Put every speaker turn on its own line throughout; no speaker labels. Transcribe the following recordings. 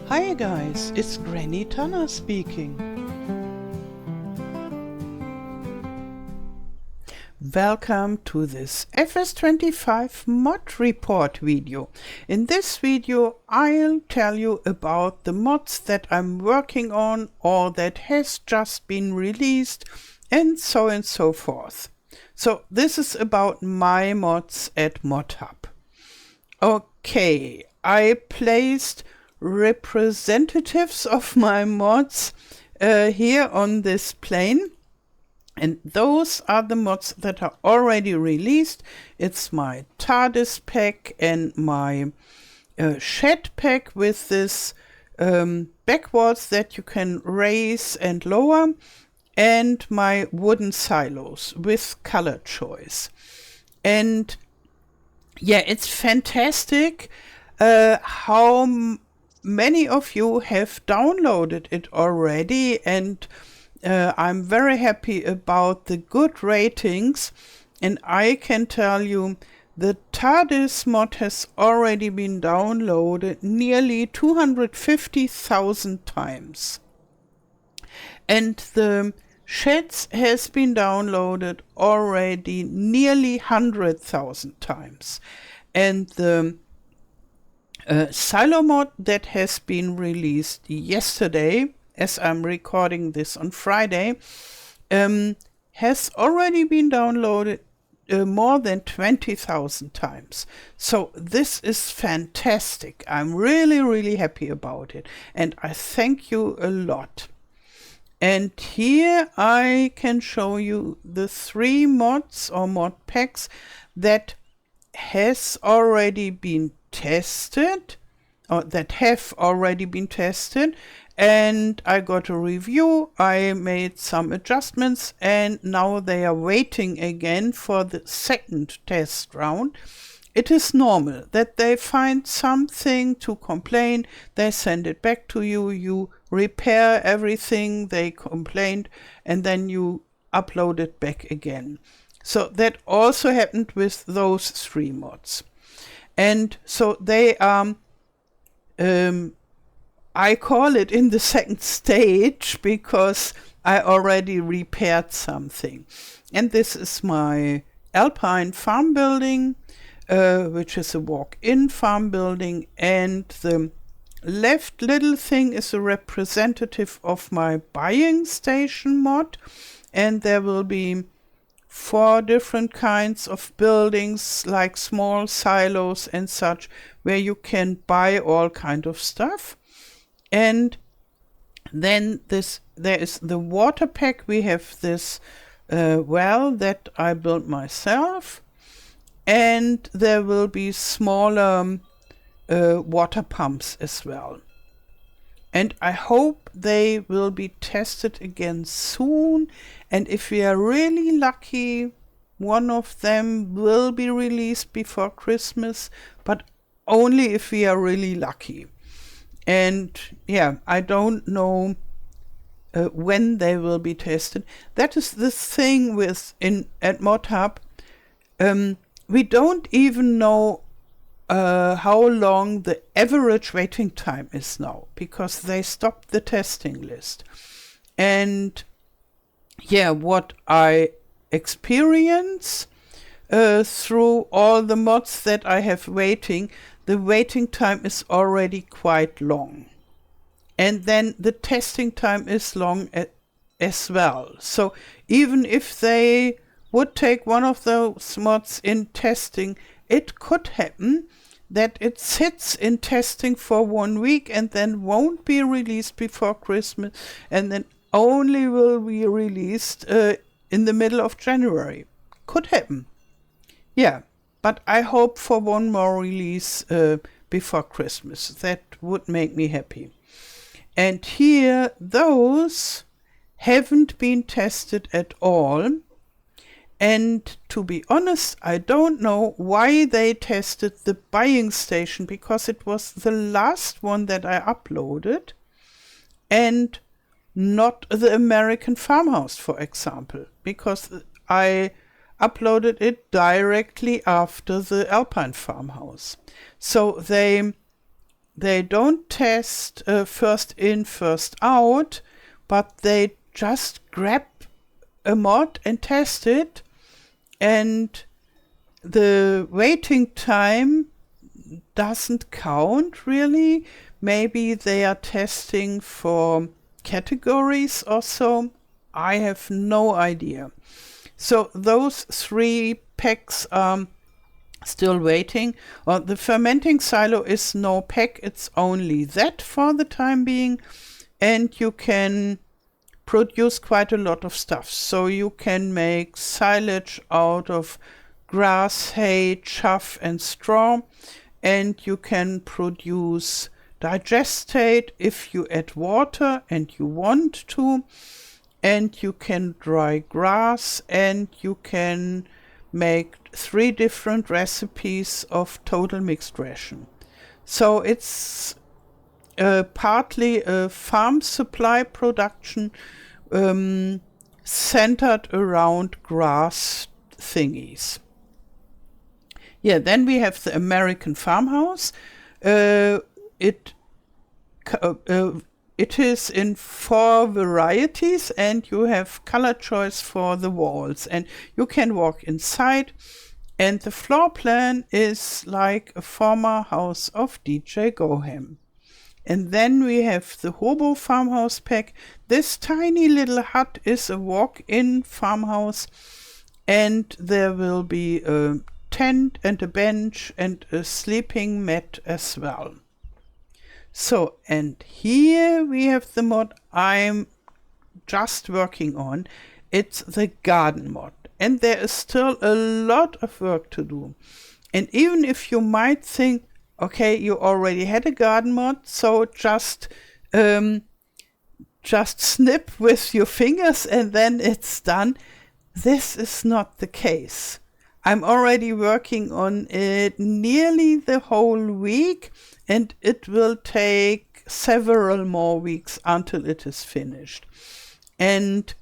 Hi guys, it's Granny Tana speaking. Welcome to this FS25 mod report video. In this video I'll tell you about the mods that I'm working on or that has just been released and so forth. So this is about my mods at Modhub. Okay, I placed representatives of my mods here on this plane, and those are the mods that are already released. It's my TARDIS pack and my shed pack with this backwards that you can raise and lower, and my wooden silos with color choice. And yeah, it's fantastic how many of you have downloaded it already, and I'm very happy about the good ratings. And I can tell you the TARDIS mod has already been downloaded nearly 250,000 times. And the sheds has been downloaded already nearly 100,000 times. And the silo mod that has been released yesterday, as I'm recording this on Friday, has already been downloaded more than 20,000 times. So this is fantastic. I'm really happy about it, and I thank you a lot. And here I can show you the 3 mods or mod packs that has already been tested, or that have already been tested, and I got a review. I made some adjustments, and now they are waiting again for the second test round. It is normal that they find something to complain, they send it back to you, you repair everything they complained, and then you upload it back again. So that also happened with those 3 mods. And so they are, I call it in the second stage because I already repaired something. And this is my Alpine farm building, which is a walk-in farm building. And the left little thing is a representative of my buying station mod. And there will be 4 different kinds of buildings, like small silos and such, where you can buy all kind of stuff. And then there is the water pack. We have this well that I built myself, and there will be smaller water pumps as well. And I hope they will be tested again soon. And if we are really lucky, one of them will be released before Christmas, but only if we are really lucky. And yeah, I don't know when they will be tested. That is the thing with at Modhub. We don't even know how long the average waiting time is now, because they stopped the testing list. And yeah, what I experience through all the mods that I have waiting, the waiting time is already quite long. And then the testing time is long as well. So even if they would take one of those mods in testing, it could happen that it sits in testing for 1 week and then won't be released before Christmas, and then only will be released in the middle of January. Could happen. Yeah, but I hope for one more release before Christmas. That would make me happy. And here, those haven't been tested at all. And to be honest, I don't know why they tested the buying station, because it was the last one that I uploaded, and not the American farmhouse, for example, because I uploaded it directly after the Alpine farmhouse. So they they don't test first in, first out, but they just grab a mod and test it, and the waiting time doesn't count really. Maybe they are testing for categories or so. I have no idea. So those 3 packs are still waiting. Well, the fermenting silo is no pack, it's only that for the time being, and you can produce quite a lot of stuff. So you can make silage out of grass, hay, chaff and straw, and you can produce digestate if you add water and you want to, and you can dry grass, and you can make 3 different recipes of total mixed ration. So it's partly a farm supply production centered around grass thingies. Yeah, then we have the American farmhouse. It is in 4 varieties, and you have color choice for the walls, and you can walk inside, and the floor plan is like a former house of DJ Goham. And then we have the Hobo farmhouse pack. This tiny little hut is a walk-in farmhouse, and there will be a tent and a bench and a sleeping mat as well. So, and here we have the mod I'm just working on. It's the garden mod, and there is still a lot of work to do. And even if you might think, okay, you already had a garden mod, so just snip with your fingers and then it's done. This is not the case. I'm already working on it nearly the whole week, and it will take several more weeks until it is finished. And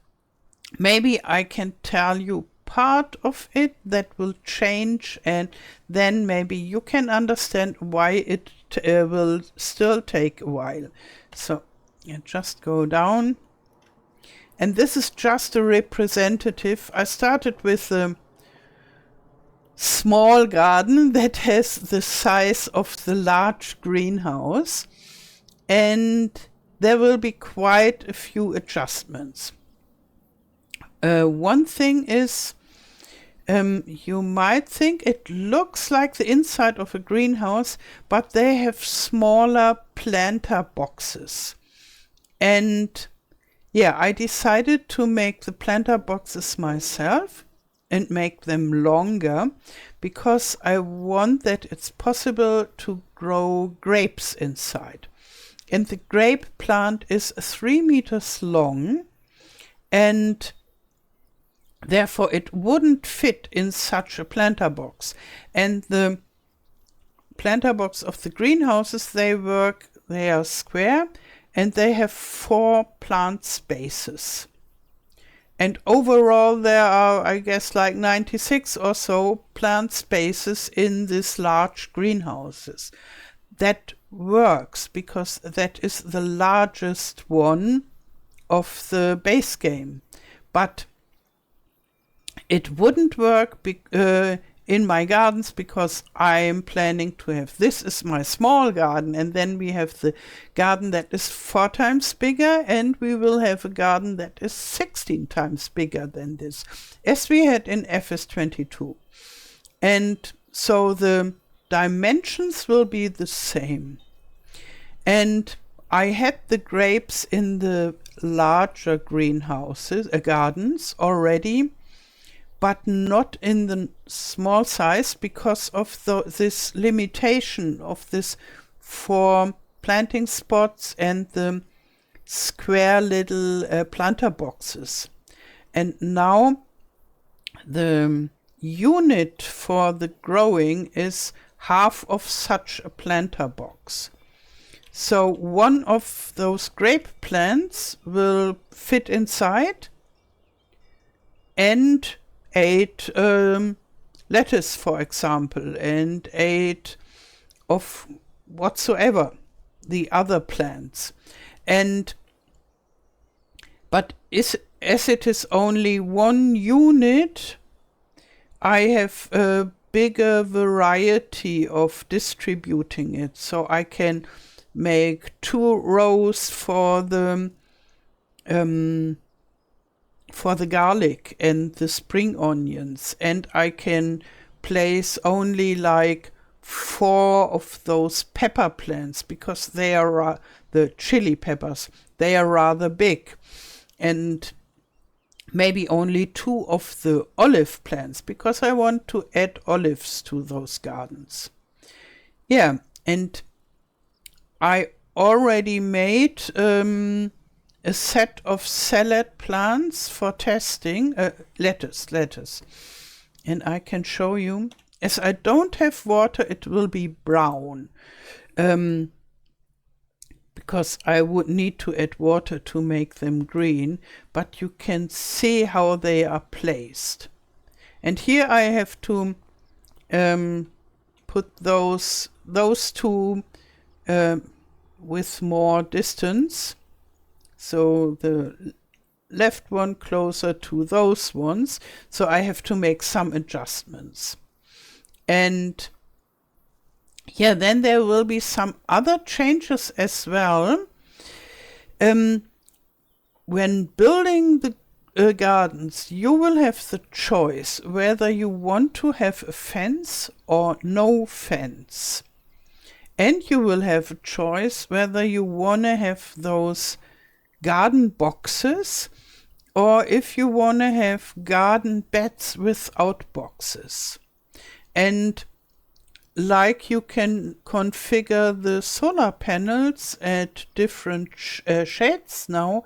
maybe I can tell you part of it that will change, and then maybe you can understand why it will still take a while. So yeah, just go down. And this is just a representative. I started with a small garden that has the size of the large greenhouse, and there will be quite a few adjustments. One thing is, you might think it looks like the inside of a greenhouse, but they have smaller planter boxes. And yeah, I decided to make the planter boxes myself and make them longer, because I want that it's possible to grow grapes inside. And the grape plant is 3 meters long, and therefore it wouldn't fit in such a planter box. And the planter box of the greenhouses, they are square, and they have 4 plant spaces. And overall there are, I guess, like 96 or so plant spaces in these large greenhouses. That works because that is the largest one of the base game. But it wouldn't work in my gardens, because I'm planning to have, this is my small garden, and then we have the garden that is 4 times bigger, and we will have a garden that is 16 times bigger than this, as we had in FS22. And so the dimensions will be the same. And I had the grapes in the larger greenhouses, gardens already, but not in the small size, because of this limitation of this 4 planting spots and the square little planter boxes. And now the unit for the growing is half of such a planter box. So one of those grape plants will fit inside, and 8 lettuce, for example, and 8 of whatsoever. the other plants. But as it is only one unit, I have a bigger variety of distributing it. So I can make 2 rows for the garlic and the spring onions, and I can place only like 4 of those pepper plants because they are the chili peppers. They are rather big, and maybe only 2 of the olive plants because I want to add olives to those gardens. Yeah, and I already made a set of salad plants for testing, lettuce. And I can show you, as I don't have water, it will be brown. Because I would need to add water to make them green, but you can see how they are placed. And here I have to put those 2 with more distance. So the left one closer to those ones. So I have to make some adjustments. And yeah, then there will be some other changes as well. When building the gardens, you will have the choice whether you want to have a fence or no fence. And you will have a choice whether you want to have those garden boxes or if you want to have garden beds without boxes. And like you can configure the solar panels at different shades now,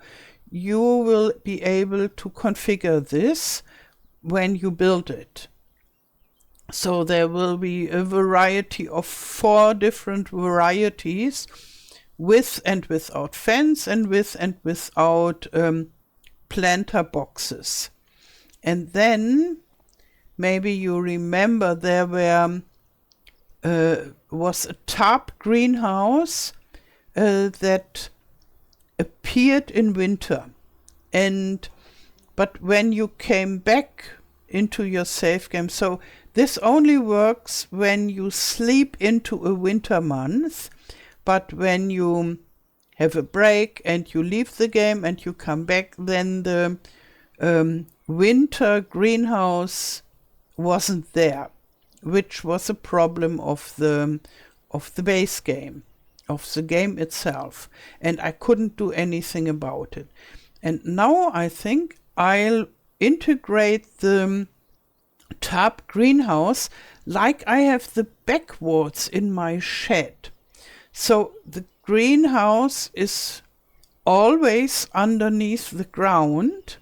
you will be able to configure this when you build it. So there will be a variety of 4 different varieties, with and without fence and with and without planter boxes. And then maybe you remember there was a tarp greenhouse that appeared in winter. But when you came back into your save game, so this only works when you sleep into a winter month, but when you have a break and you leave the game and you come back, then the winter greenhouse wasn't there, which was a problem of the base game, of the game itself, and I couldn't do anything about it. And now I think I'll integrate the tarp greenhouse like I have the back walls in my shed. So the greenhouse is always underneath the ground,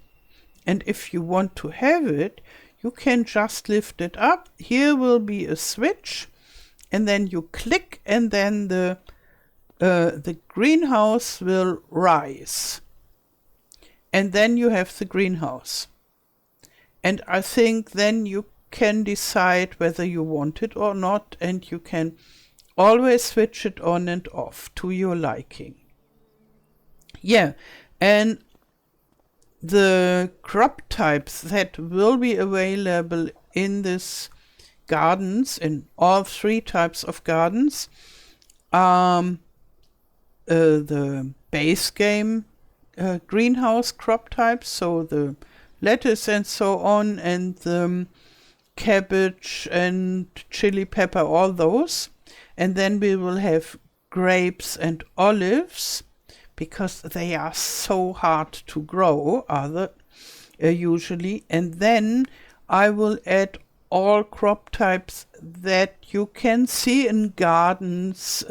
and if you want to have it, you can just lift it up. Here will be a switch, and then you click, and then the greenhouse will rise. And then you have the greenhouse. And I think then you can decide whether you want it or not, and you can always switch it on and off to your liking. Yeah, and the crop types that will be available in this gardens, in all 3 types of gardens, the base game greenhouse crop types, so the lettuce and so on, and the cabbage and chili pepper, all those. And then we will have grapes and olives, because they are so hard to grow, usually. And then I will add all crop types that you can see in gardens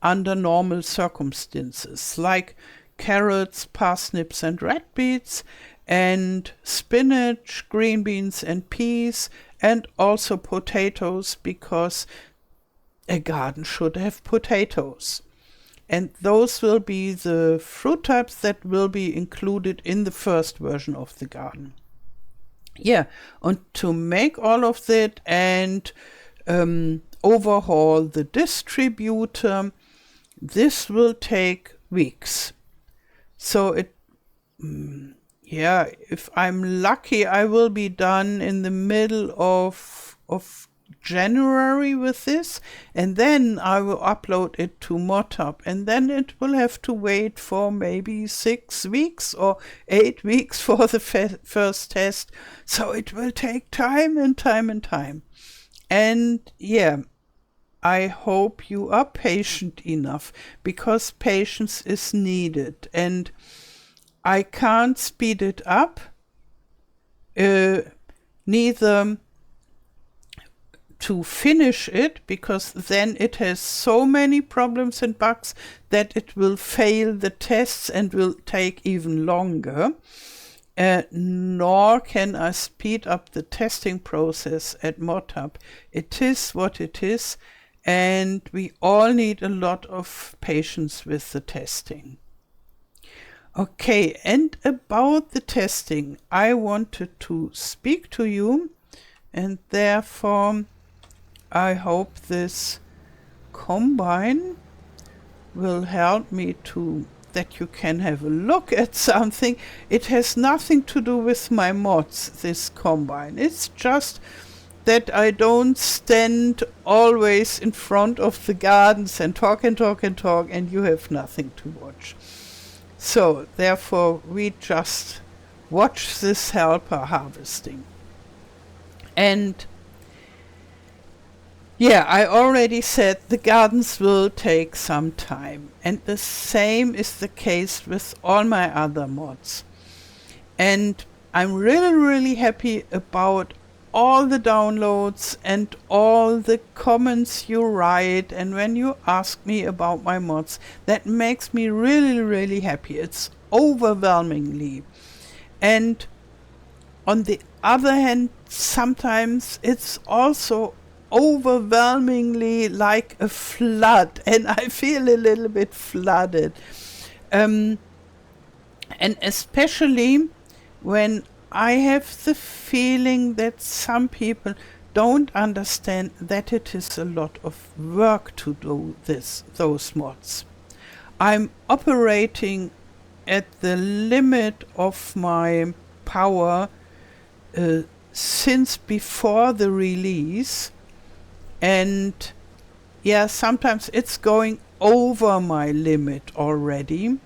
under normal circumstances, like carrots, parsnips and red beets, and spinach, green beans and peas, and also potatoes, because a garden should have potatoes. And those will be the fruit types that will be included in the first version of the garden. Yeah, and to make all of that and overhaul the distributor, this will take weeks. So if I'm lucky, I will be done in the middle of January with this, and then I will upload it to Modhub, and then it will have to wait for maybe 6 weeks or 8 weeks for the first test. So it will take time and time and time. And yeah, I hope you are patient enough, because patience is needed, and I can't speed it up, neither to finish it, because then it has so many problems and bugs that it will fail the tests and will take even longer. Nor can I speed up the testing process at Modhub. It is what it is, and we all need a lot of patience with the testing. Okay, and about the testing, I wanted to speak to you, and therefore I hope this combine will help me that you can have a look at something. It has nothing to do with my mods, this combine. It's just that I don't stand always in front of the gardens and talk and talk and talk, and you have nothing to watch. So therefore we just watch this helper harvesting. And yeah, I already said the gardens will take some time, and the same is the case with all my other mods. And I'm really, really happy about all the downloads and all the comments you write, and when you ask me about my mods, that makes me really, really happy. It's overwhelmingly. And on the other hand, sometimes it's also overwhelmingly like a flood, and I feel a little bit flooded. And especially when I have the feeling that some people don't understand that it is a lot of work to do those mods. I'm operating at the limit of my power since before the release, and yeah, sometimes it's going over my limit already,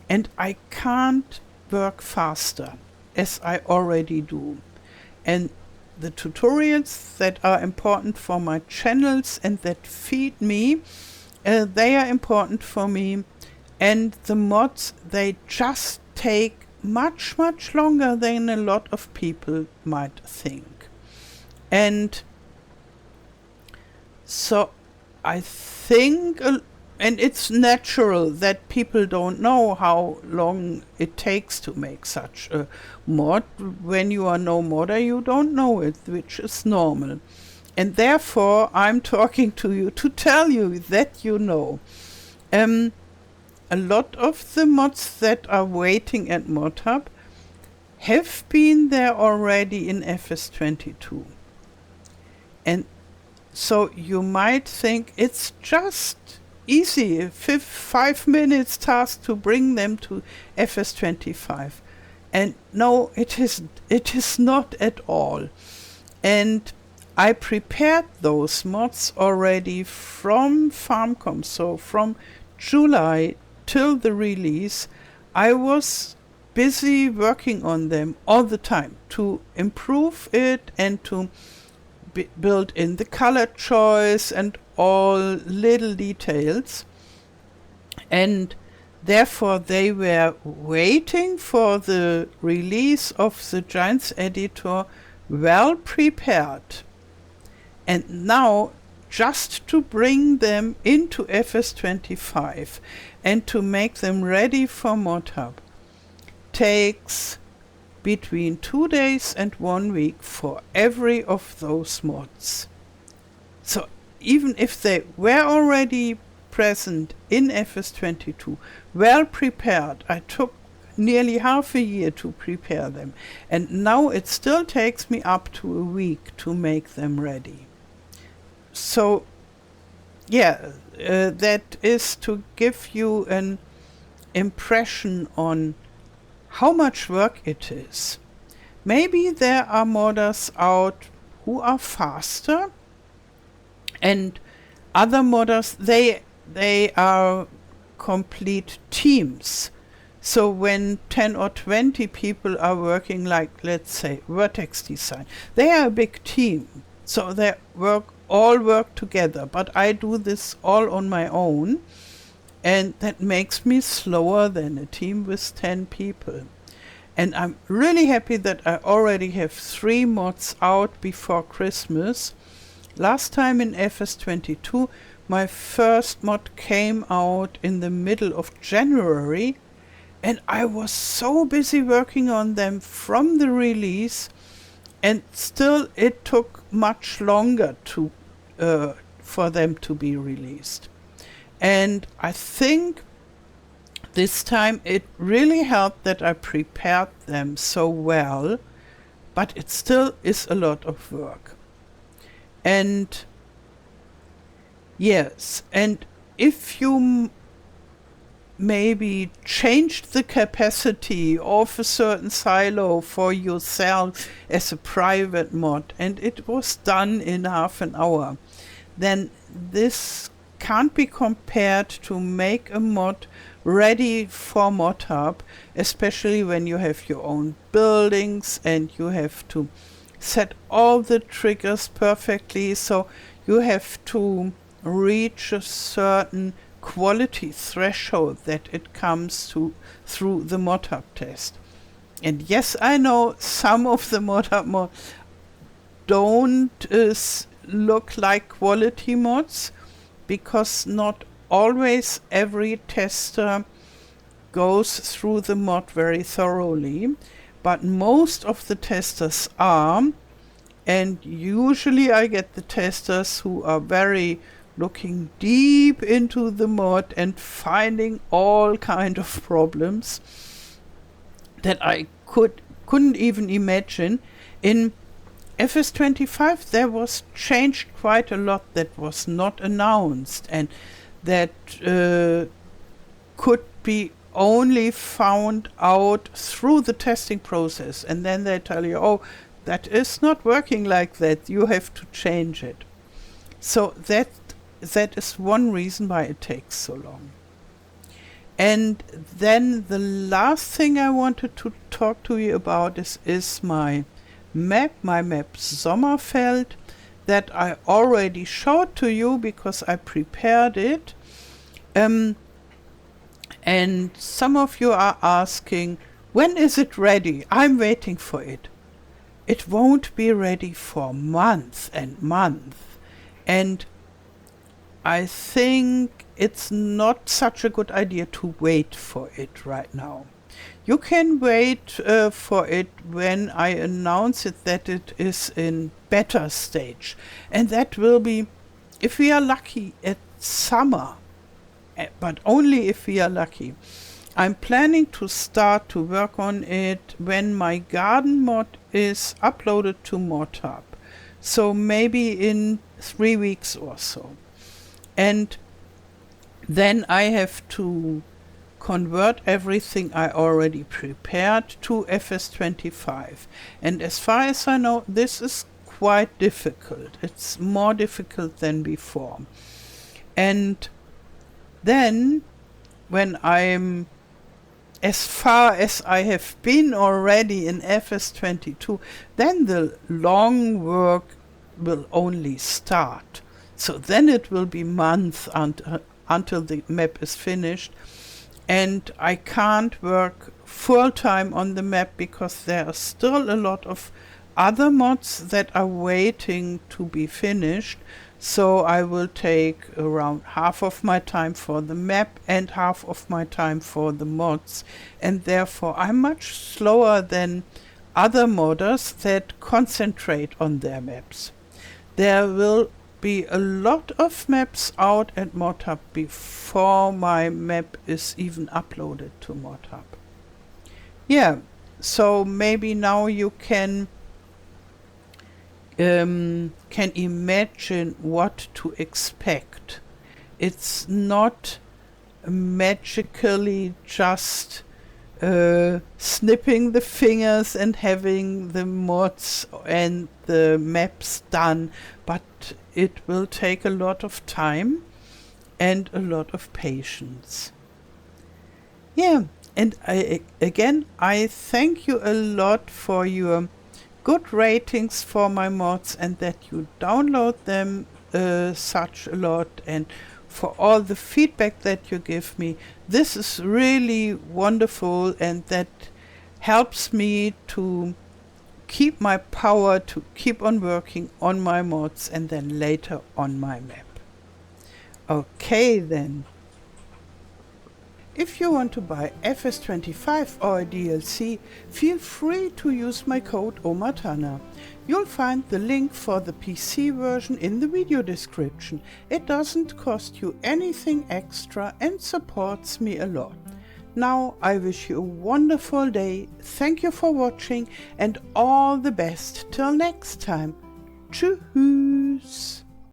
and I can't work faster as I already do. And the tutorials that are important for my channels and that feed me, they are important for me, and the mods, they just take much, much longer than a lot of people might think. And so I think, and it's natural that people don't know how long it takes to make such a mod. When you are no modder, you don't know it, which is normal. And therefore, I'm talking to you to tell you that you know. A lot of the mods that are waiting at Modhub have been there already in FS22. And so you might think it's just easy, a 5 minutes task to bring them to FS25. And no, it is not at all. And I prepared those mods already from FarmCom, so from July till the release. I was busy working on them all the time to improve it and to build in the color choice and all little details, and therefore they were waiting for the release of the Giants editor, well prepared. And now just to bring them into FS25 and to make them ready for Modhub takes between 2 days and 1 week for every of those mods. So even if they were already present in FS22, well prepared, I took nearly half a year to prepare them, and now it still takes me up to a week to make them ready. So yeah, that is to give you an impression on how much work it is. Maybe there are modders out who are faster, and other modders, they are complete teams. So when 10 or 20 people are working, like let's say vertex design, they are a big team. So they all work together, but I do this all on my own, and that makes me slower than a team with 10 people. And I'm really happy that I already have 3 mods out before Christmas. Last time in FS22, my first mod came out in the middle of January, and I was so busy working on them from the release, and still it took much longer for them to be released. And I think this time it really helped that I prepared them so well, but it still is a lot of work. And yes, and if you maybe changed the capacity of a certain silo for yourself as a private mod, and it was done in half an hour, then this can't be compared to make a mod ready for Modhub, especially when you have your own buildings and you have to set all the triggers perfectly. So you have to reach a certain quality threshold that it comes to through the Modhub test. And yes, I know some of the Modhub mods don't look like quality mods, because not always every tester goes through the mod very thoroughly, but most of the testers are, and usually I get the testers who are very looking deep into the mod and finding all kind of problems that I couldn't even imagine. In FS25 there was changed quite a lot that was not announced, and that could be only found out through the testing process, and then they tell you, oh, that is not working like that, you have to change it. So that is one reason why it takes so long. And then the last thing I wanted to talk to you about is my map Sommerfeld, that I already showed to you because I prepared it. And some of you are asking, when is it ready? I'm waiting for it. It won't be ready for months and months. And I think it's not such a good idea to wait for it right now. You can wait for it when I announce it that it is in beta stage. And that will be, if we are lucky, at summer. But only if we are lucky. I'm planning to start to work on it when my garden mod is uploaded to Modhub. So maybe in 3 weeks or so. And then I have to convert everything I already prepared to FS25. And as far as I know, this is quite difficult. It's more difficult than before. And then, when I'm as far as I have been already in FS22, then the long work will only start. So then it will be months until the map is finished. And I can't work full-time on the map because there are still a lot of other mods that are waiting to be finished. So I will take around half of my time for the map and half of my time for the mods. And therefore I'm much slower than other modders that concentrate on their maps. There will be a lot of maps out at Modhub before my map is even uploaded to Modhub. Yeah, so maybe now you can imagine what to expect. It's not magically just snipping the fingers and having the mods and the maps done, but it will take a lot of time and a lot of patience. Yeah, and I thank you a lot for your good ratings for my mods and that you download them such a lot, and for all the feedback that you give me. This is really wonderful, and that helps me to keep my power to keep on working on my mods and then later on my map. Okay then. If you want to buy FS25 or a DLC, feel free to use my code OMATANA. You'll find the link for the PC version in the video description. It doesn't cost you anything extra and supports me a lot. Now I wish you a wonderful day, thank you for watching and all the best till next time. Tschüss!